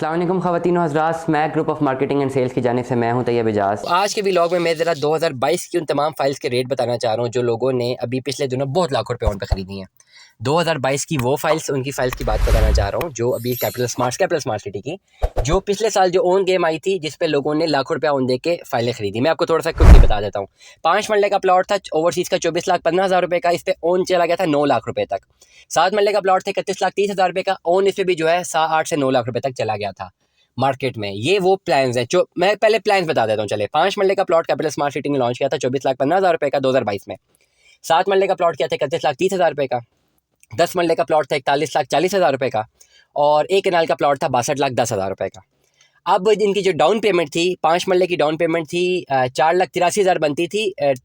अस्सलाम वालेकुम ख़वातीन व हज़रात, मैं group of marketing and sales की जानिब से मैं हूं तैयब एजाज। आज के व्लॉग में मैं ज़रा 2022 की उन तमाम फाइल्स के रेट बताना चाह रहा हूं जो लोगों ने अभी पिछले दिनों बहुत लाखों रुपए ऑन पे ख़रीदी हैं। 2022 की वो फाइल्स, उनकी फाइल्स की बात बताना चाह रहा हूँ जो अभी कैपिटल स्मार्ट सिटी की, जो पिछले साल जो ओन गेम आई थी जिस पे लोगों ने लाखों रुपया ओन दे के फाइलें खरीदी। मैं आपको थोड़ा सा क्विकली बता देता हूँ। 5 मरले का प्लॉट था ओवरसीज़ का 24,15,000 रुपये का, इस पे ओन चला गया था 9 लाख रुपये तक। 7 मरले का प्लॉट था 31,30,000 रुपये का, ओन इस पे भी जो है 8 से 9 लाख रुपये तक चला गया था मार्केट में। ये वो प्लान्स हैं जो मैं पहले प्लान्स बता देता हूँ। चले, 5 मरले का प्लॉट कैपिटल स्मार्ट सिटी ने लॉन्च किया था 24,50,000 रुपये का 2022 में। 7 मरले का प्लॉट किया था 31,30,000 रुपये का। 10 मरले का प्लॉट था 41,40,000 रुपये का, और 1 कनाल का प्लॉट था 62,10,000 रुपये का। अब इनकी जो डाउन पेमेंट थी, 5 मरले की डाउन पेमेंट थी 4,83,000 बनती थी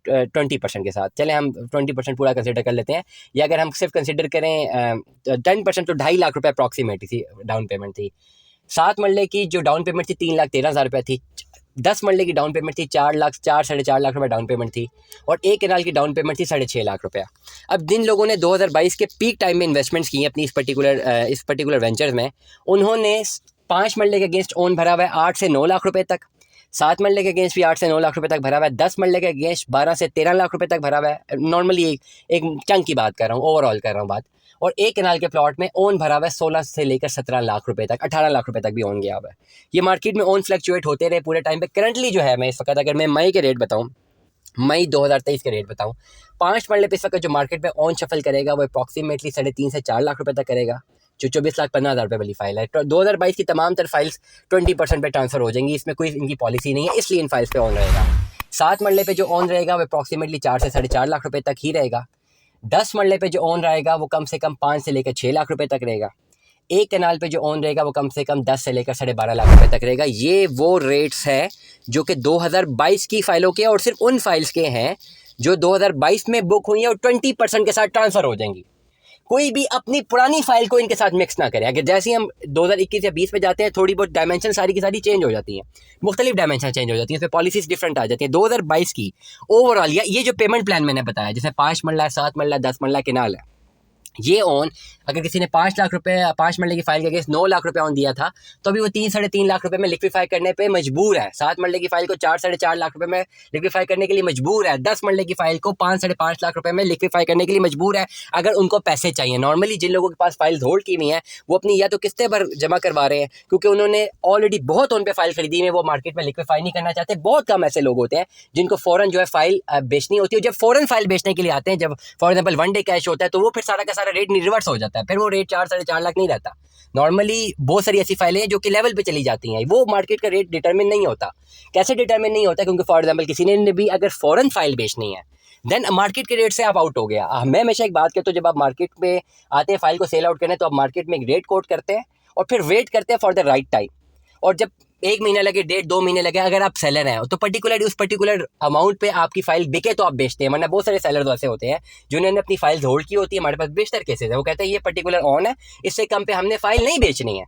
20% के साथ। चले हम 20% पूरा कंसिडर कर लेते हैं, या अगर हम सिर्फ कंसिडर करें 10% तो 2.5 लाख रुपये अप्रॉक्सीमेट थी डाउन पेमेंट थी। 7 मरले की जो डाउन पेमेंट थी 3,13,000 रुपये थी। 10 मरले की डाउन पेमेंट थी 4 लाख रुपये डाउन पेमेंट थी, और 1 कनाल की डाउन पेमेंट थी 6.5 लाख रुपया। अब जिन लोगों ने 2022 के पीक टाइम में इन्वेस्टमेंट्स की हैं अपनी इस पर्टिकुलर वेंचर्स में, उन्होंने 5 मरले के अगेंस्ट ओन भरा हुआ है 8 से 9 लाख रुपये तक। 7 मरले के अगेंस्ट भी 8 से 9 लाख रुपये तक भरा हुआ है। 10 मरले के अगेंस्ट 12 से 13 लाख रुपये तक भरा हुआ है। नॉर्मली एक चंक की बात कर रहा हूँ, ओवरऑल कर रहा हूँ बात। और 1 कनाल के प्लॉट में ओन भरा हुआ है 16 से लेकर 17 लाख रुपए तक, 18 लाख रुपए तक भी ओन गया हुआ है। ये मार्केट में ओन फ्लक्चुएट होते रहे पूरे टाइम पे। करंटली जो है, मैं इस वक्त अगर मैं मई के रेट बताऊँ, मई 2023 के रेट बताऊँ, 5 मरले पे इस वक्त जो मार्केट में ऑन शफल करेगा वो अप्रॉक्सीमेटली 3.5 से 4 लाख रुपए तक करेगा, जो 24,50,000 रुपये वाली फाइल है। 2022 की तमाम तर फाइल्स 20% पे ट्रांसफर हो जाएंगी, इसमें कोई इनकी पॉलिसी नहीं है, इसलिए इन फाइल्स पे ऑन रहेगा। 7 मरले पे जो ऑन रहेगा वो अप्रॉक्सीमेटली 4 से 4.5 लाख रुपये तक ही रहेगा। 10 मरले पे जो ऑन रहेगा वो कम से कम 5 से लेकर 6 लाख रुपए तक रहेगा। 1 कनाल पे जो ऑन रहेगा वो कम से कम 10 से लेकर 12.5 लाख रुपए तक रहेगा। ये वो रेट्स हैं जो कि 2022 की फाइलों के, और सिर्फ उन फाइल्स के हैं जो 2022 में बुक हुई हैं और 20% के साथ ट्रांसफ़र हो जाएंगी। कोई भी अपनी पुरानी फाइल को इनके साथ मिक्स ना करें। अगर जैसे ही हम 2021 या 20 में जाते हैं, थोड़ी बहुत डायमेंशन सारी की सारी चेंज हो जाती हैं, मुख्तलिफ डायमेंशन चेंज हो जाती हैं, इसमें पॉलिसीज डिफरेंट आ जाती हैं। 2022 की ओवरऑल ये जो पेमेंट प्लान मैंने बताया, जैसे 5 मरला, 7 मरला, 10 मरला केनाल है, ये ऑन अगर किसी ने 5 लाख रुपए 5 मरले की फाइल के अगेंस्ट 9 लाख रुपए ऑन दिया था, तो अभी वो 3-3.5 लाख रुपए में लिक्विफाई करने पे मजबूर है। 7 मरले की फाइल को 4-4.5 लाख रुपए में लिक्विफाई करने के लिए मजबूर है। 10 मरले की फाइल को 5-5.5 लाख रुपए में लिक्विफाई करने के लिए मजबूर है, अगर उनको पैसे चाहिए। नॉर्मली जिन लोगों के पास फाइल होल्ड की हुई हैं, वो अपनी या तो किस्तें पर जमा करवा रहे हैं, क्योंकि उन्होंने ऑलरेडी बहुत उन पे फाइल खरीदी है, वो मार्केट में लिक्विफाई नहीं करना चाहते। बहुत कम ऐसे लोग होते हैं जिनको फ़ौरन जो है फाइल बेचनी होती है। जब फ़ौरन फाइल बेचने के लिए आते हैं, जब फॉर एग्जाम्पल 1 डे कैश होता है, तो वो फिर सारा का सारा रेट रिवर्स हो जाता है, फिर वो रेट 4-4.5 लाख नहीं रहता। नॉर्मली बहुत सारी ऐसी फाइलें हैं जो कि लेवल पे चली जाती हैं, वो मार्केट का रेट डिटरमिन नहीं होता। कैसे डिटरमिन नहीं होता? क्योंकि फॉर एग्जांपल किसी ने भी अगर फॉरेन फाइल बेचनी है, देन मार्केट के रेट से आप आउट हो गया। मैं हमेशा एक बात कहता हूँ, जब आप मार्केट में आते हैं फाइल को सेल आउट करने, तो आप मार्केट में एक रेट कोट करते हैं और फिर वेट करते हैं फॉर द राइट टाइम। और जब 1 महीना लगे, 1.5-2 महीने लगे, अगर आप सेलर हैं तो उस पर्टिकुलर अमाउंट पे आपकी फाइल बिके तो आप बेचते हैं। वरना बहुत सारे सेलर ऐसे होते हैं जिन्होंने अपनी फाइल होल्ड की होती है, हमारे पास बेशतर केसेस है, वो कहते हैं ये पर्टिकुलर ऑन है, इससे कम पे हमने फाइल नहीं बेचनी है,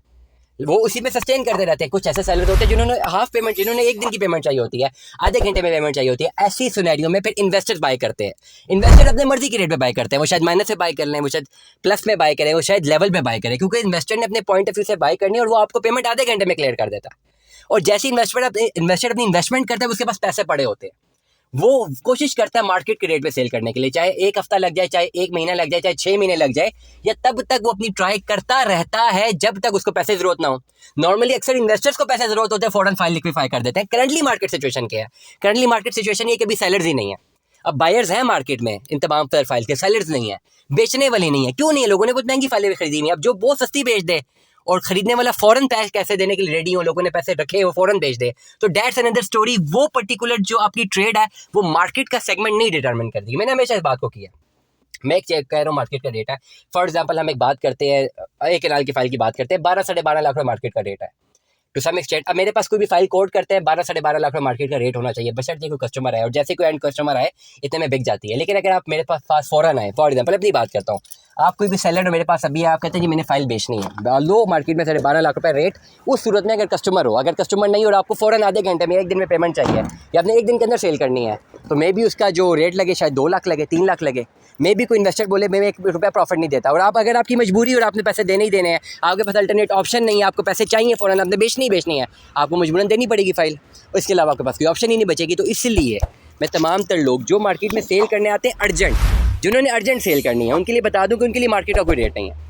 वो उसी में सस्टेन करते रहते हैं। कुछ ऐसे सेलर होते हैं जिन्होंने हाफ पेमेंट, जिन्होंने 1 दिन की पेमेंट चाहिए होती है, आधे घंटे में पेमेंट चाहिए होती है। ऐसी सिनेरियो में फिर इन्वेस्टर्स बाय करते हैं। इन्वेस्टर अपने मर्जी की रेट पे बाय करते हैं, वो शायद माइनस में बाय कर लें, वो शायद प्लस में बाय करें, वो शायद लेवल में बाय करें, क्योंकि इन्वेस्टर ने अपने पॉइंट ऑफ व्यू से बाय करनी है और वो आपको पेमेंट आधे घंटे में क्लियर कर देता है। और जैसे इन्वेस्टर अपनी इन्वेस्टमेंट करता है, उसके पास पैसे पड़े होते हैं, वो कोशिश करता है मार्केट के रेट पे सेल करने के लिए, चाहे 1 हफ्ता लग जाए, चाहे 1 महीना लग जाए, चाहे 6 महीने लग जाए, या तब तक वो अपनी ट्राई करता रहता है जब तक उसको पैसे जरूरत ना हो। नॉर्मली अक्सर इन्वेस्टर्स को पैसे जरूरत होते हैं, फौरन फाइल लिक्विफाई कर देते हैं। करंटली मार्केट सिचुएशन क्या है? करंटली मार्केट सिचुएशन ये कि अभी सेलर्स ही नहीं है। अब बायर्स हैं मार्केट में इन तमाम फाइल के, सेलर्स नहीं है, बेचने वाले नहीं है। क्यों नहीं है? लोगों ने बहुत महंगी फाइलें खरीदी हुई। अब जो बहुत सस्ती बेच दे और खरीदने वाला फौरन पैसे देने के लिए रेडी हो, लोगों ने पैसे रखे वो फौरन बेच दे, तो दैट्स अनदर स्टोरी। वो पर्टिकुलर जो आपकी ट्रेड है वो मार्केट का सेगमेंट नहीं डिटरमिन करती। मैंने हमेशा इस बात को किया। मैं एक चेक कह रहा हूँ, मार्केट का रेट है, फॉर एग्जांपल हम एक बात करते हैं, 1 कनाल की फाइल की बात करते हैं, 12-12.5 लाख रुपये मार्केट का रेट है टू सम एक्सटेंट। अब मेरे पास कोई भी फाइल कोड करते हैं, 12-12.5 लाख रुपये मार्केट का रेट होना चाहिए, बशर्ते कोई कस्टमर आए, और जैसे कोई एंड कस्टमर आए इतने में बिक जाती है। लेकिन अगर आप मेरे पास फौरन आए, फॉर एग्जांपल अपनी बात करता हूँ, आप कोई भी सेलर हो मेरे पास अभी, आप कहते हैं जी मैंने फाइल बेचनी है, लो मार्केट में 12.5 लाख रुपये रेट, उस सूरत में अगर कस्टमर हो, अगर कस्टमर नहीं हो और आपको फौरन आधे घंटे में 1 दिन में पेमेंट चाहिए, या आपने 1 दिन के अंदर सेल करनी है, तो मे बी उसका जो रेट लगे शायद 2 लाख लगे, 3 लाख लगे। मे भी कोई इन्वेस्टर बोले मैं 1 रुपया प्रॉफिट नहीं देता, और आप अगर आपकी मजबूरी और आपने पैसे देने ही देने हैं, आपके पास अल्टरनेट ऑप्शन नहीं है, आपको पैसे चाहिए फ़ौरन, आपने बेचनी ही बेचनी है, आपको मजबूरन देनी पड़ेगी फ़ाइल, और इसके अलावा आपके पास कोई ऑप्शन ही नहीं बचेगी। तो इसलिए मैं तमाम तर लोग जो मार्केट में सेल करने आते हैं अर्जेंट, जिन्होंने अर्जेंट सेल करनी है, उनके लिए बता दूँ कि उनके लिए मार्केट का कोई रेट नहीं है।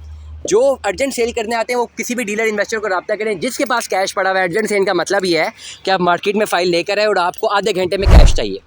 जो अर्जेंट सेल करने आते हैं वो किसी भी डीलर इन्वेस्टर को रब्ता करें जिसके पास कैश पड़ा हुआ है। अर्जेंट सेल का मतलब ये है कि आप मार्केट में फ़ाइल लेकर आए और आपको आधे घंटे में कैश चाहिए।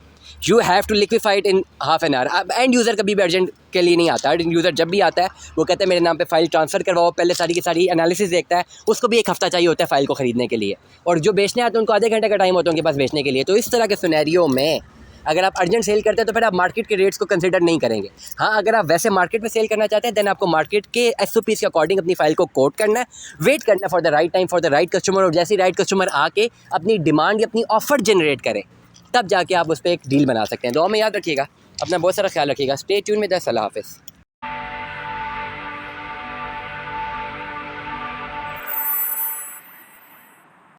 You have to liquefy it in half an hour. And user कभी भी अर्जेंट के लिए नहीं आता। एंड यूज़र जब भी आता है वो कहता है मेरे नाम पे फ़ाइल ट्रांसफ़र करवाओ, पहले सारी की सारी एनालिसिस देखता है, उसको भी 1 हफ़्ता चाहिए होता है फ़ाइल को ख़रीदने के लिए, और जो बेचने आते हैं उनको आधे घंटे का टाइम होता है उनके पास बेचने के लिए। तो इस तरह के सिनेरियो में अगर आप अर्जेंट सेल करते हैं तो फिर आप मार्केट के रेट्स को कंसिडर नहीं करेंगे। हाँ, अगर आप वैसे मार्केट में सेल करना चाहते हैं देन आपको मार्केट के SOPs के अकॉर्डिंग अपनी फ़ाइल को कोट करना है, वेट करना for the right time for the right customer, और जैसे ही राइट कस्टमर आके अपनी डिमांड या अपनी ऑफ़र जनरेट करे तब जाके आप उस पर एक डील बना सकते हैं। दुआ में याद रखिएगा, अपना बहुत सारा ख्याल रखिएगा। स्टे ट्यून में। अल्लाह हाफ़िज़।